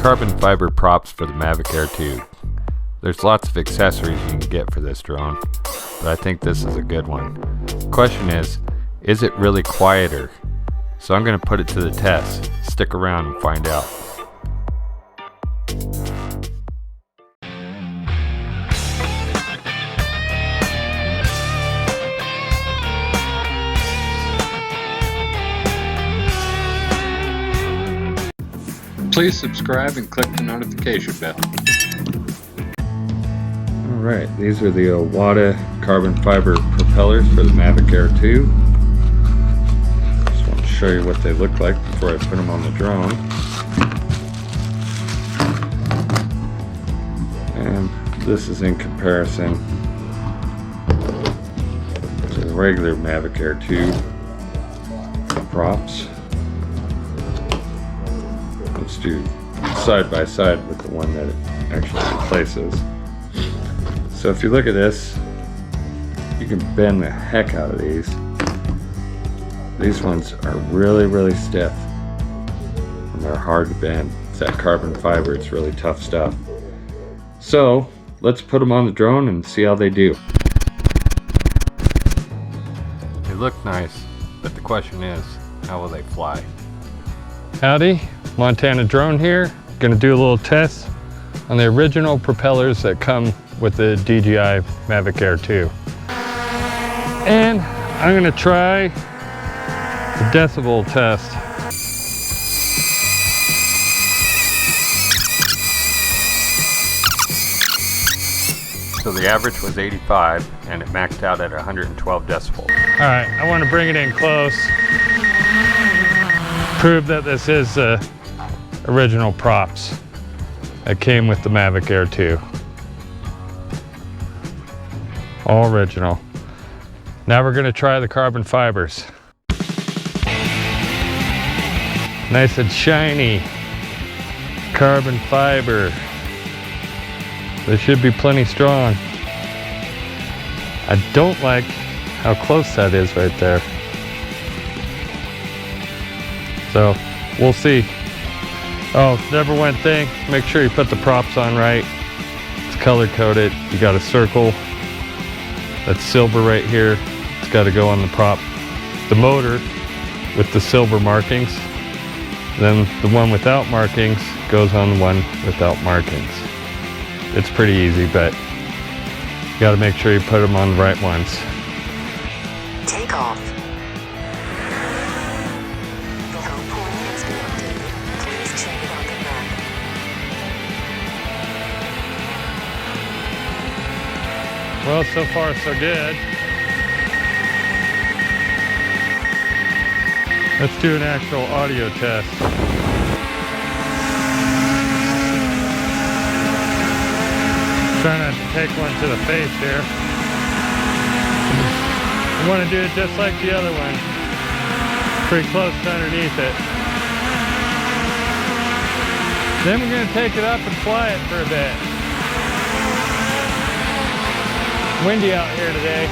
carbon fiber props for the Mavic Air 2. There's lots of accessories you can get for this drone, but I think this is a good one. The question is it really quieter? So I'm going to put it to the test. Stick around and find out. Please subscribe and click the notification bell. Alright, these are the Wada carbon fiber propellers for the Mavic Air 2. Just want to show you what they look like before I put them on the drone. And this is in comparison to the regular Mavic Air 2 props. Let's do side by side with the one that it actually replaces. So if you look at this, you can bend the heck out of these. These ones are really stiff and they're hard to bend. It's that carbon fiber, it's really tough stuff. So let's put them on the drone and see how they do. They look nice, but the question is, how will they fly? Howdy, Montana Drone here. Gonna do a little test on the original propellers that come with the DJI Mavic Air 2. And I'm gonna try the decibel test. So the average was 85 and it maxed out at 112 decibels. All right, I want to bring it in close. Prove that this is original props that came with the Mavic Air 2. All original. Now we're going to try the carbon fibers. Nice and shiny carbon fiber. They should be plenty strong. I don't like how close that is right there. So we'll see. Oh, number one thing, make sure you put the props on right. It's color coded. You got a circle that's silver right here. It's got to go on the prop. The motor with the silver markings. Then the one without markings goes on the one without markings. It's pretty easy, but you got to make sure you put them on the right ones. Take off. Well, so far so good. Let's do an actual audio test. Try not to take one to the face here. You want to do it just like the other one. Pretty close to underneath it. Then we're going to take it up and fly it for a bit. Windy out here today.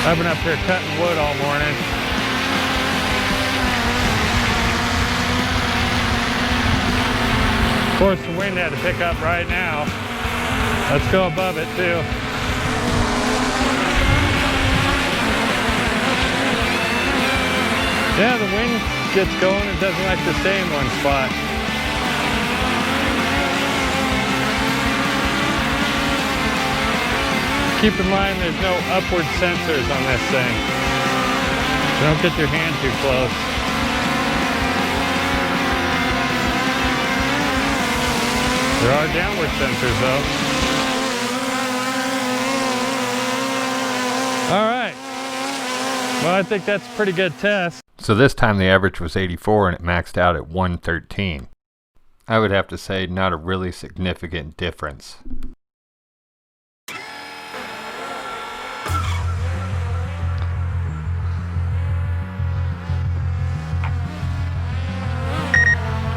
I've been up here cutting wood all morning. Of course, the wind had to pick up right now. Let's go above it too. Yeah, the wind gets going. It doesn't like to stay in one spot. Keep in mind there's no upward sensors on this thing. Don't get your hand too close. There are downward sensors though. All right. Well, I think that's a pretty good test. So this time the average was 84 and it maxed out at 113. I would have to say not a really significant difference.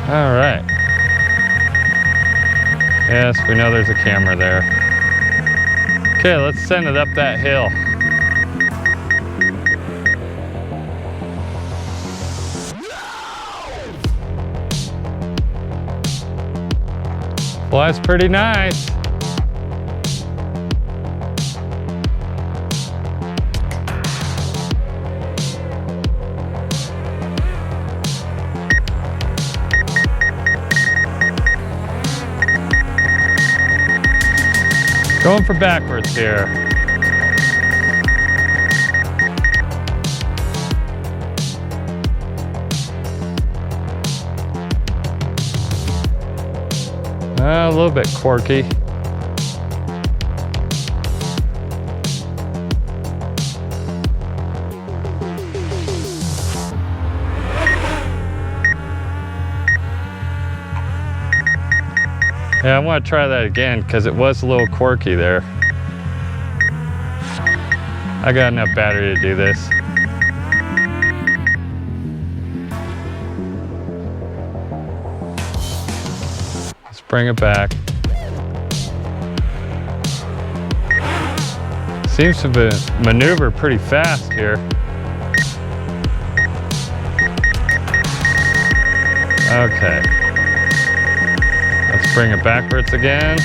All right. Yes, we know there's a camera there. Okay, let's send it up that hill. Well, that's pretty nice. Going for backwards here. A little bit quirky. Yeah, I want to try that again because it was a little quirky there. I got enough battery to do this. Let's bring it back. Seems to maneuver pretty fast here. Okay. Let's bring it backwards again.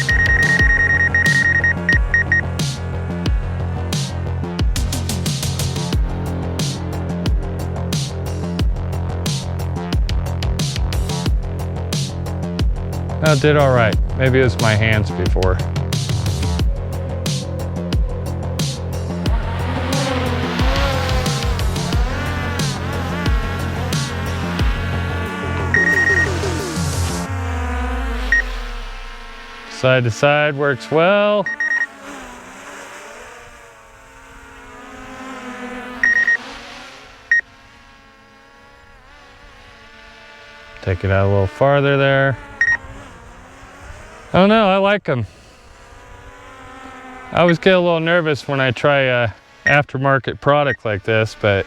Oh, did all right. Maybe it was my hands before. Side to side works well. Take it out a little farther there. Oh no, I like them. I always get a little nervous when I try a aftermarket product like this, but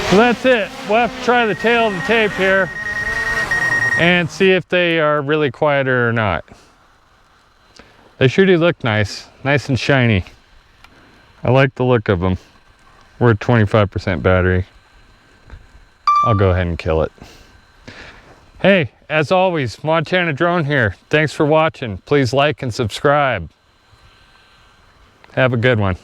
so that's it. We'll have to try the tail of the tape here and see if they are really quieter or not. They sure do look nice and shiny. I like the look of them. We're at 25% battery. I'll go ahead and kill it. Hey, as always, Montana Drone here. Thanks for watching. Please like and subscribe. Have a good one.